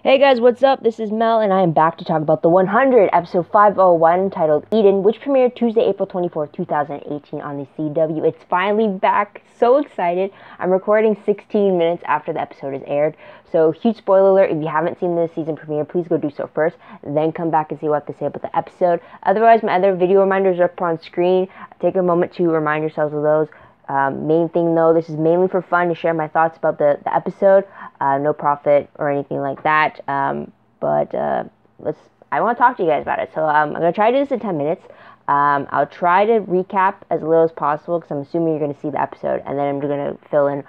Hey guys, what's up? This is Mel, and I am back to talk about the 100, episode 501, titled Eden, which premiered Tuesday, April 24th, 2018 on the CW. It's finally back. So excited. I'm recording 16 minutes after the episode is aired. So, huge spoiler alert. If you haven't seen the season premiere, please go do so first. Then come back and see what they say about the episode. Otherwise, my other video reminders are up on screen. Take a moment to remind yourselves of those. Main thing though, this is mainly for fun, to share my thoughts about the episode. No profit or anything like that. But I want to talk to you guys about it. So I'm going to try to do this in 10 minutes. I'll try to recap as little as possible because I'm assuming you're going to see the episode, and then I'm going to fill in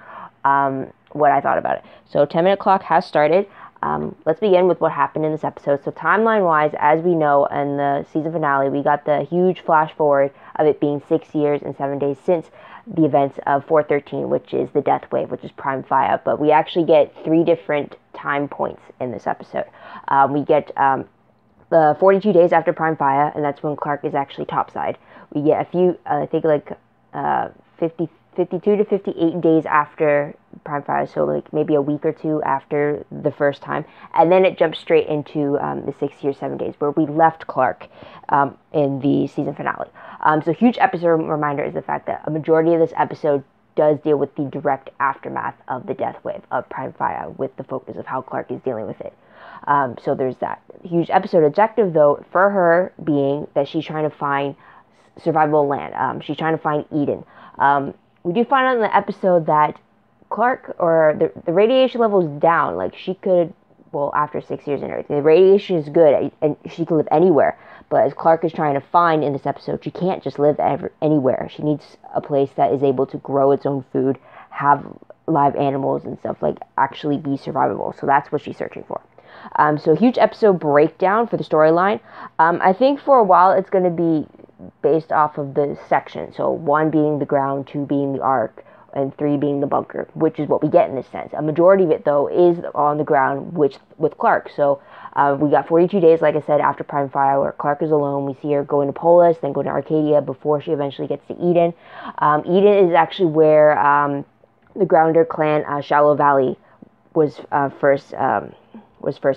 what I thought about it. So 10-minute clock has started. Let's begin with what happened in this episode. So timeline-wise, as we know, in the season finale, we got the huge flash forward of it being 6 years and 7 days since the events of 413, which is the death wave, which is Prime Fire. But we actually get 3 different time points in this episode. We get the 42 days after Prime Fire, and that's when Clarke is actually topside. We get a few, I think like 52 to 58 days after Prime Fire, so like maybe a week or two after the first time, and then it jumps straight into the 6 years, 7 days, where we left Clarke in the season finale. So huge episode reminder is the fact that a majority of this episode does deal with the direct aftermath of the death wave of Prime Fire, with the focus of how Clarke is dealing with it. So there's that huge episode objective, though, for her being that she's trying to find survivable land. She's trying to find Eden. We do find out in the episode that Clarke, or the radiation level is down. Like, she could, well, after 6 years and everything, the radiation is good, and she can live anywhere. But as Clarke is trying to find in this episode, she can't just live anywhere. She needs a place that is able to grow its own food, have live animals and stuff, like actually be survivable. So that's what she's searching for. So huge episode breakdown for the storyline. I think for a while it's going to be based off of the section. So 1 being the ground, 2 being the arc, and 3 being the bunker, which is what we get in this sense. A majority of it, though, is on the ground, which with Clarke. So we got 42 days, like I said, after Prime Fire, where Clarke is alone. We see her going to Polis, then go to Arcadia before she eventually gets to Eden. Eden is actually where the Grounder clan, Shallow Valley, was first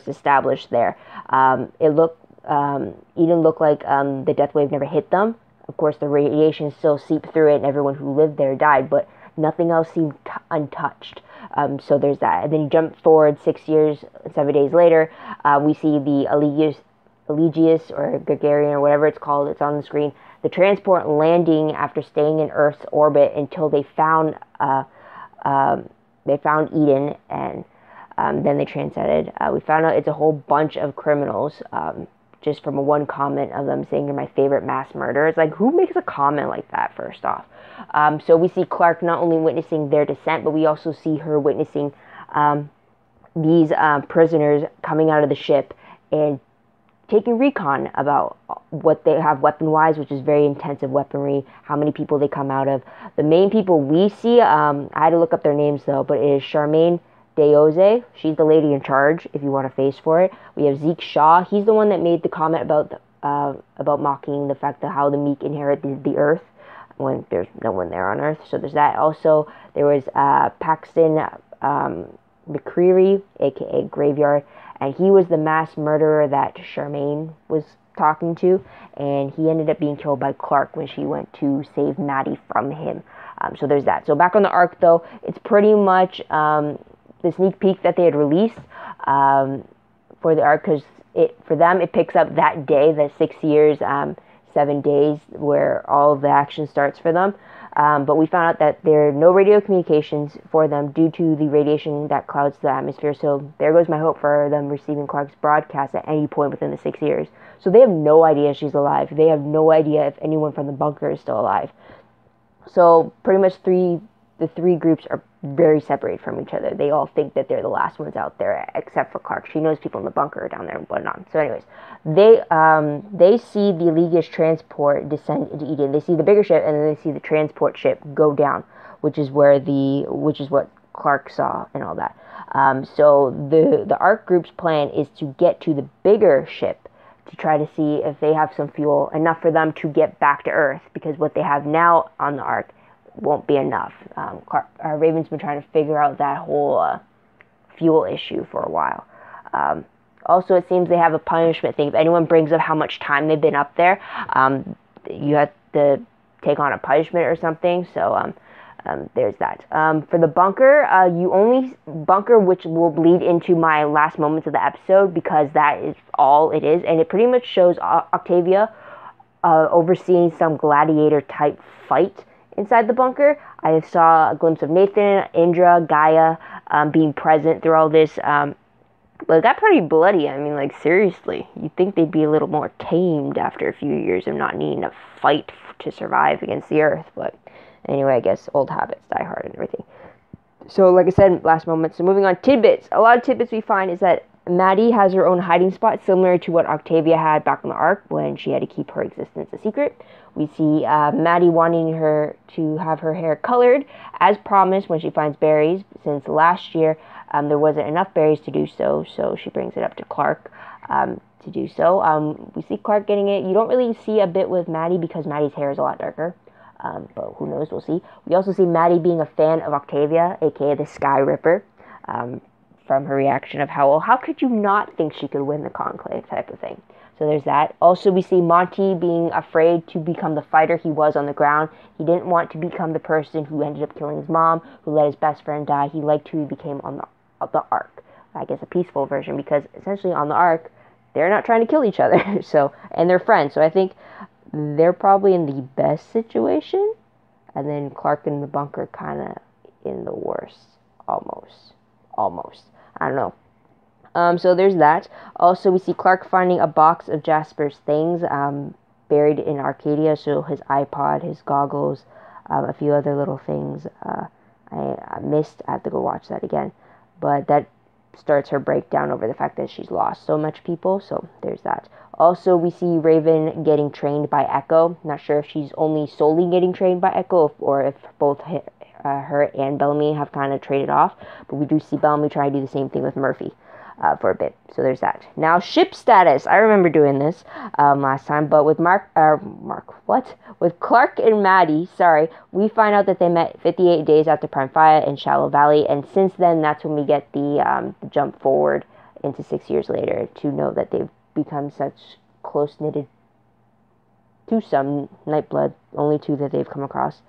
established there. Eden looked like the death wave never hit them. Of course, the radiation still seeped through it, and everyone who lived there died, but nothing else seemed untouched. So there's that. And then you jump forward 6 years, 7 days later, we see the Elegius or Gregarian or whatever it's called. It's on the screen. The transport landing after staying in Earth's orbit until they found Eden, and then they transcended. We found out it's a whole bunch of criminals, just from one comment of them saying, "You're my favorite mass murderer." It's like, who makes a comment like that, first off? So we see Clarke not only witnessing their descent, but we also see her witnessing these prisoners coming out of the ship and taking recon about what they have weapon-wise, which is very intensive weaponry, how many people they come out of. The main people we see, I had to look up their names, though, but it is Charmaine Deoze. She's the lady in charge, if you want a face for it. We have Zeke Shaw. He's the one that made the comment about mocking the fact that how the meek inherit the earth when there's no one there on Earth. So there's that. Also, there was Paxton McCreary, aka Graveyard, and he was the mass murderer that Charmaine was talking to, and he ended up being killed by Clarke when she went to save Maddie from him. So there's that. So back on the arc, though, it's pretty much the sneak peek that they had released for the arc, because for them it picks up that day, the 6 years, 7 days, where all of the action starts for them. But we found out that there are no radio communications for them due to the radiation that clouds the atmosphere. So there goes my hope for them receiving Clarke's broadcast at any point within the 6 years. So they have no idea she's alive. They have no idea if anyone from the bunker is still alive. So pretty much the 3 groups are very separated from each other. They all think that they're the last ones out there, except for Clarke. She knows people in the bunker are down there and whatnot. So anyways, they see the Elegius transport descend into Eden. They see the bigger ship, and then they see the transport ship go down, which is what Clarke saw and all that. So the ARC group's plan is to get to the bigger ship to try to see if they have some fuel, enough for them to get back to Earth, because what they have now on the ARC won't be enough. Raven's been trying to figure out that whole fuel issue for a while. Also, it seems they have a punishment thing. If anyone brings up how much time they've been up there, you have to take on a punishment or something. So there's that. For the bunker, you only bunker, which will bleed into my last moments of the episode, because that is all it is. And it pretty much shows Octavia overseeing some gladiator type fight inside the bunker. I saw a glimpse of Nathan, Indra, Gaia being present through all this. But it got pretty bloody. I mean, like, seriously. You'd think they'd be a little more tamed after a few years of not needing to fight to survive against the Earth. But anyway, I guess old habits die hard and everything. So, like I said, last moment. So moving on, tidbits. A lot of tidbits we find is that Maddie has her own hiding spot, similar to what Octavia had back on the Ark when she had to keep her existence a secret. We see Maddie wanting her to have her hair colored, as promised, when she finds berries, since last year there wasn't enough berries to do so, so she brings it up to Clarke to do so. We see Clarke getting it. You don't really see a bit with Maddie because Maddie's hair is a lot darker, but who knows, we'll see. We also see Maddie being a fan of Octavia, aka the Sky Ripper, from her reaction of how could you not think she could win the conclave type of thing. So there's that. Also, we see Monty being afraid to become the fighter he was on the ground. He didn't want to become the person who ended up killing his mom, who let his best friend die. He liked who he became on the Ark. I guess a peaceful version, because essentially on the Ark, they're not trying to kill each other. So, and they're friends. So I think they're probably in the best situation. And then Clarke in the bunker kind of in the worst. Almost. I don't know. So there's that. Also, we see Clarke finding a box of Jasper's things buried in Arcadia. So his iPod, his goggles, a few other little things I missed. I have to go watch that again. But that starts her breakdown over the fact that she's lost so much people. So there's that. Also, we see Raven getting trained by Echo. Not sure if she's only solely getting trained by Echo or if both her and Bellamy have kind of traded off. But we do see Bellamy try to do the same thing with Murphy. For a bit. So there's that. Now, ship status. I remember doing this last time, but with with Clarke and Maddie, we find out that they met 58 days after Prime Fire in Shallow Valley, and since then, that's when we get the jump forward into 6 years later to know that they've become such close-knitted twosome Nightblood, only two that they've come across.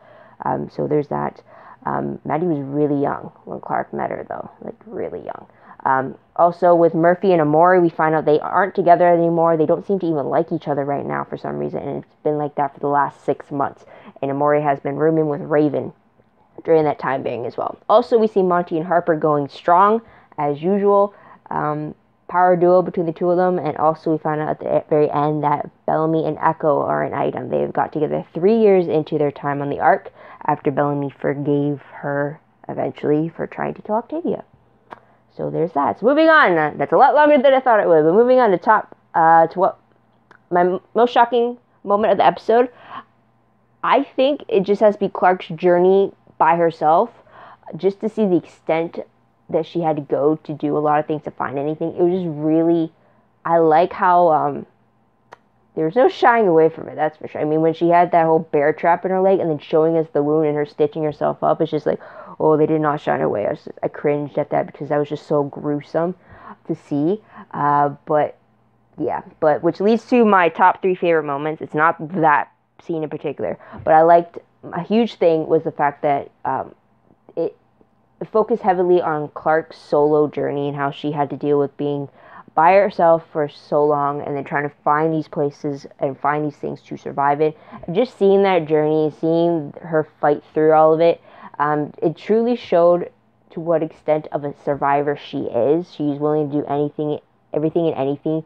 So there's that. Maddie was really young when Clarke met her, though, like really young. Also, with Murphy and Amori, we find out they aren't together anymore. They don't seem to even like each other right now for some reason, and it's been like that for the last 6 months. And Amori has been rooming with Raven during that time being as well. Also, we see Monty and Harper going strong, as usual. Power duo between the two of them, and also we find out at the very end that Bellamy and Echo are an item. They've got together 3 years into their time on the Ark, after Bellamy forgave her, eventually, for trying to kill Octavia. So there's that. So moving on. That's a lot longer than I thought it would. But moving on to what my most shocking moment of the episode. I think it just has to be Clarke's journey by herself. Just to see the extent that she had to go to do a lot of things to find anything. It was just really... I like how... there's no shying away from it, that's for sure. I mean, when she had that whole bear trap in her leg and then showing us the wound and her stitching herself up, it's just like, oh, they did not shy away. I cringed at that because that was just so gruesome to see. But which leads to my top 3 favorite moments. It's not that scene in particular, but I liked, a huge thing was the fact that it focused heavily on Clarke's solo journey and how she had to deal with being by herself for so long and then trying to find these places and find these things to survive in. Just seeing that journey, seeing her fight through all of it, it truly showed to what extent of a survivor she is. She's willing to do everything and anything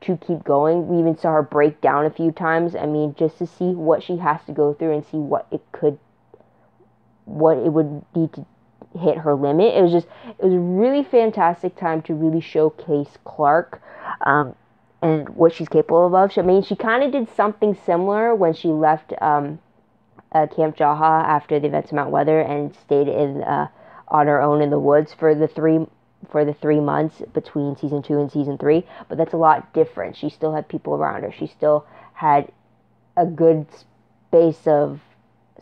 to keep going. We even saw her break down a few times. I mean, just to see what she has to go through and see what it would need to hit her limit. It was a really fantastic time to really showcase Clarke and what she's capable of. I mean, she kind of did something similar when she left Camp Jaha after the events of Mount Weather and stayed on her own in the woods for the 3 months between season 2 and season 3. But that's a lot different. She still had people around her. She still had a good space of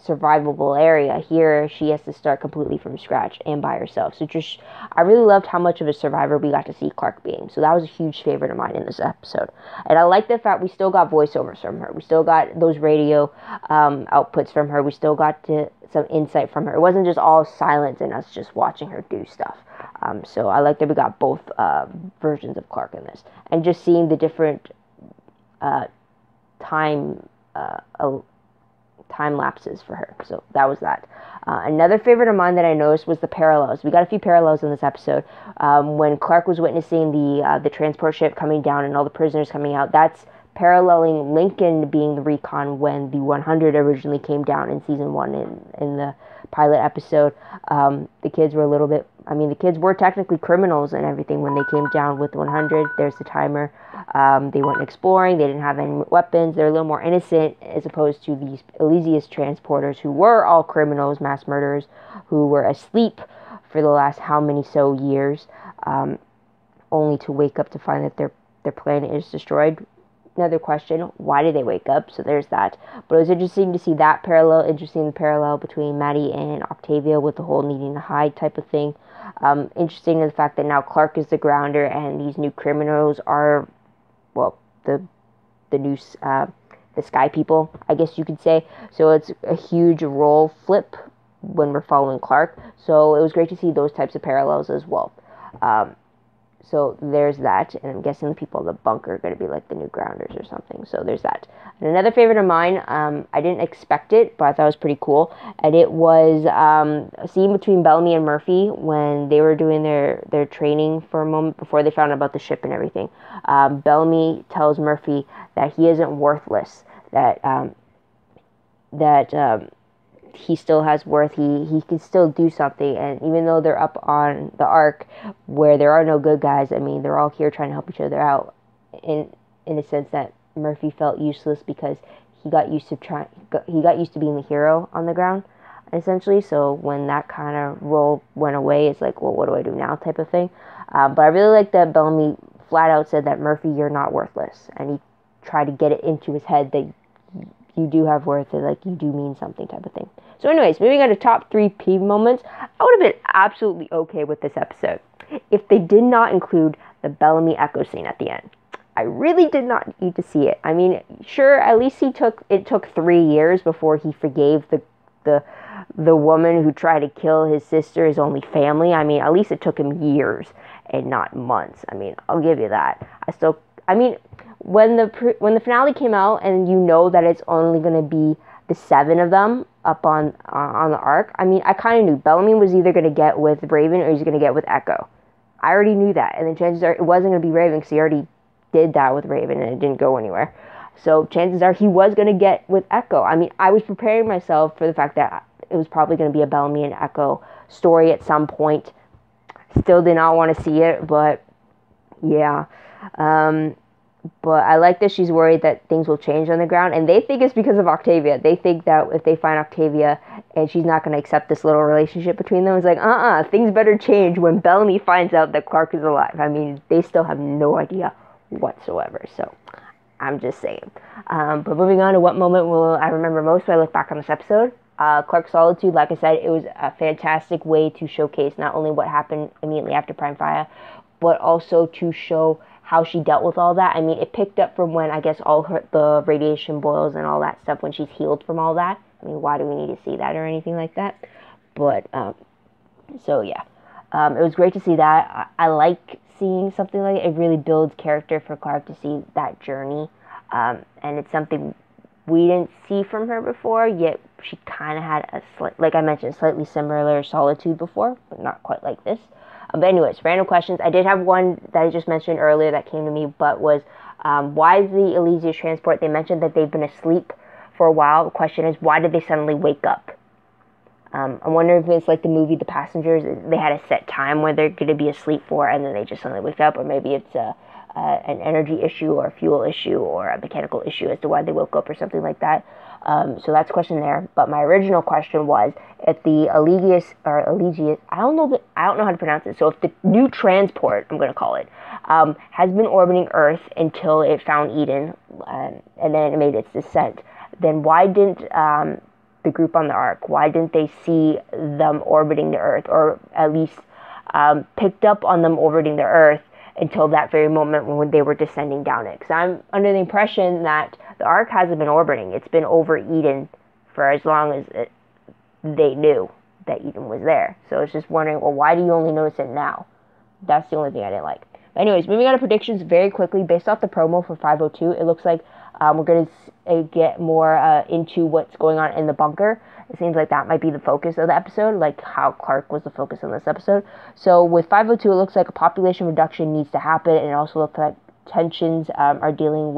survivable area. Here, she has to start completely from scratch and by herself. So just, I really loved how much of a survivor we got to see Clarke being. So that was a huge favorite of mine in this episode. And I like the fact we still got voiceovers from her. We still got those radio outputs from her. We still got some insight from her. It wasn't just all silence and us just watching her do stuff. So I like that we got both versions of Clarke in this. And just seeing the different time lapses for her. So that was that. Another favorite of mine that I noticed was the parallels. We got a few parallels in this episode. When Clarke was witnessing the transport ship coming down and all the prisoners coming out, that's paralleling Lincoln being the recon when the 100 originally came down in season 1 in the pilot episode. The kids were the kids were technically criminals and everything when they came down with 100. There's the timer. They went exploring. They didn't have any weapons. They're a little more innocent as opposed to these Elysius transporters who were all criminals, mass murderers, who were asleep for the last how many so years, only to wake up to find that their planet is destroyed. Another question, why did they wake up? So there's that. But it was interesting to see that parallel, the parallel between Maddie and Octavia with the whole needing to hide type of thing. Interesting is the fact that now Clarke is the grounder and these new criminals are, well, the new the sky people, I guess you could say. So it's a huge role flip when we're following Clarke. So it was great to see those types of parallels as well. So there's that, and I'm guessing the people in the bunker are going to be like the new grounders or something. So there's that. And another favorite of mine, I didn't expect it, but I thought it was pretty cool. And it was a scene between Bellamy and Murphy when they were doing their training for a moment before they found out about the ship and everything. Bellamy tells Murphy that he isn't worthless, that he still has worth, he can still do something, and even though they're up on the Ark where there are no good guys, I mean, they're all here trying to help each other out, in a sense that Murphy felt useless because he got used to being the hero on the ground, essentially. So when that kind of role went away, it's like, well, what do I do now type of thing. But I really like that Bellamy flat out said that, Murphy, you're not worthless, and he tried to get it into his head that you do have worth, and like you do mean something type of thing. So anyways, moving on to top 3 peeve moments, I would have been absolutely okay with this episode if they did not include the Bellamy Echo scene at the end. I really did not need to see it. I mean, sure, at least it took 3 years before he forgave the woman who tried to kill his sister, his only family. I mean, at least it took him years and not months. I mean, I'll give you that. When the finale came out and you know that it's only going to be the 7 of them up on the Ark, I mean, I kind of knew Bellamy was either going to get with Raven or he's going to get with Echo. I already knew that, and then chances are it wasn't going to be Raven because he already did that with Raven and it didn't go anywhere. So chances are he was going to get with Echo. I mean, I was preparing myself for the fact that it was probably going to be a Bellamy and Echo story at some point. Still did not want to see it, but yeah. But I like that she's worried that things will change on the ground, and they think it's because of Octavia. They think that if they find Octavia and she's not going to accept this little relationship between them, it's like, things better change when Bellamy finds out that Clarke is alive. I mean, they still have no idea whatsoever, so I'm just saying. But moving on to what moment will I remember most when I look back on this episode. Clarke Solitude, like I said, it was a fantastic way to showcase not only what happened immediately after Prime Fire, but also to show how she dealt with all that. I mean, it picked up from when, I guess, the radiation boils and all that stuff, when she's healed from all that. I mean, why do we need to see that or anything like that? But, so yeah. It was great to see that. I like seeing something like it. It really builds character for Clarke to see that journey. And it's something we didn't see from her before, yet she kind of had like I mentioned, slightly similar Solitude before, but not quite like this. But anyways, random questions. I did have one that I just mentioned earlier that came to me, but was, why is the Elysius transport, they mentioned that they've been asleep for a while. The question is, why did they suddenly wake up? I wonder if it's like the movie The Passengers. They had a set time where they're going to be asleep for, and then they just suddenly wake up, or maybe it's an energy issue or a fuel issue or a mechanical issue as to why they woke up or something like that. So that's a question there. But my original question was, if the Elysius, I don't know how to pronounce it. So if the new transport, I'm going to call it, has been orbiting Earth until it found Eden, and then it made its descent, then why didn't the group on the Ark? Why didn't they see them orbiting the Earth, or at least picked up on them orbiting the Earth until that very moment when they were descending down it? Because I'm under the impression that the Ark hasn't been orbiting. It's been over Eden for as long as they knew that Eden was there. So I was just wondering, well, why do you only notice it now? That's the only thing I didn't like. But anyways, moving on to predictions very quickly. Based off the promo for 502, it looks like we're going to get more into what's going on in the bunker. It seems like that might be the focus of the episode, like how Clarke was the focus in this episode. So with 502, it looks like a population reduction needs to happen, and it also looks like tensions are dealing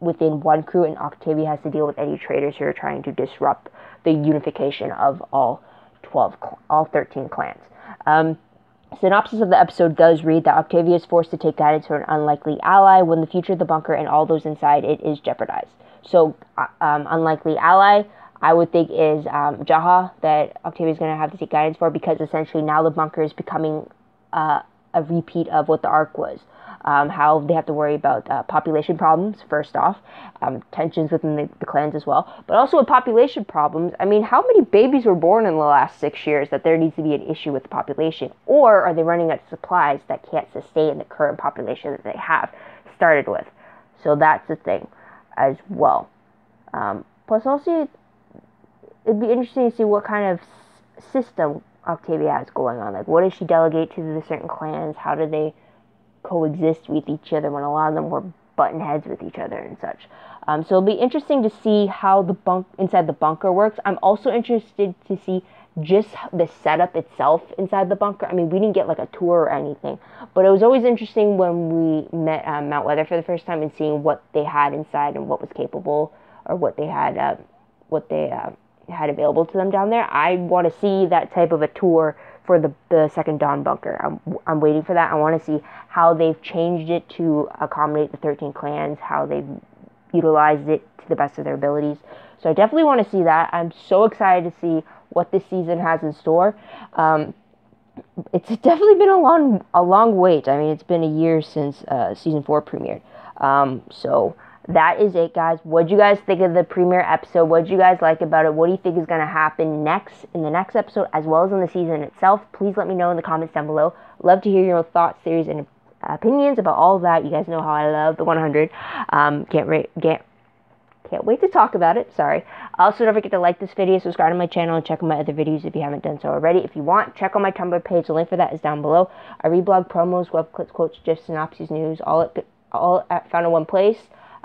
within one crew, and Octavia has to deal with any traitors who are trying to disrupt the unification of all 13 clans. Synopsis of the episode does read that Octavia is forced to take guidance from an unlikely ally when the future of the bunker and all those inside it is jeopardized. So, unlikely ally, I would think, is Jaha, that Octavia is going to have to take guidance for, because essentially now the bunker is becoming a repeat of what the Ark was. How they have to worry about population problems, first off, tensions within the clans as well, but also with population problems. I mean, how many babies were born in the last 6 years that there needs to be an issue with the population? Or are they running out of supplies that can't sustain the current population that they have started with? So that's the thing as well. Plus also, it'd be interesting to see what kind of system Octavia has going on. Like, what does she delegate to the certain clans? How do they coexist with each other when a lot of them were button heads with each other and such? So it'll be interesting to see how the inside the bunker works. I'm also interested to see just the setup itself inside the bunker. I mean, we didn't get like a tour or anything, but it was always interesting when we met Mount Weather for the first time and seeing what they had inside and what was capable, or what they had had available to them down there. I want to see that type of a tour for the second Dawn bunker. I'm waiting for that. I want to see how they've changed it to accommodate the 13 clans, how they've utilized it to the best of their abilities. So I definitely want to see that. I'm so excited to see what this season has in store. It's definitely been a long wait. I mean, it's been a year since season 4 premiered. So that is it, guys. What did you guys think of the premiere episode? What did you guys like about it? What do you think is going to happen next in the next episode, as well as in the season itself? Please let me know in the comments down below. Love to hear your thoughts, theories, and opinions about all of that. You guys know how I love the 100. Can't wait to talk about it. Sorry. Also, don't forget to like this video, subscribe to my channel, and check out my other videos if you haven't done so already. If you want, check out my Tumblr page. The link for that is down below. I read blog promos, web clips, quotes, gifs, synopses, news, all found in one place.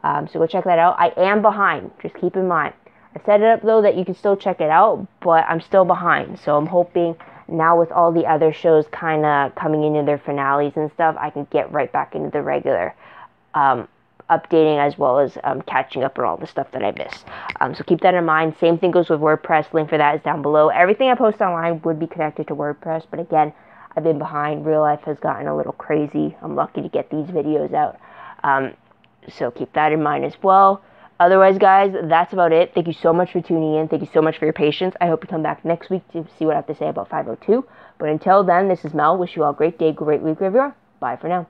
So go check that out. I am behind. Just keep in mind. I set it up, though, that you can still check it out, but I'm still behind. So I'm hoping now, with all the other shows kind of coming into their finales and stuff, I can get right back into the regular updating, as well as catching up on all the stuff that I missed. So keep that in mind. Same thing goes with WordPress. Link for that is down below. Everything I post online would be connected to WordPress, but again, I've been behind. Real life has gotten a little crazy. I'm lucky to get these videos out. So keep that in mind as well. Otherwise, guys, that's about it. Thank you so much for tuning in. Thank you so much for your patience. I hope you come back next week to see what I have to say about 502. But until then, this is Mel. Wish you all a great day, great week, everyone. Bye for now.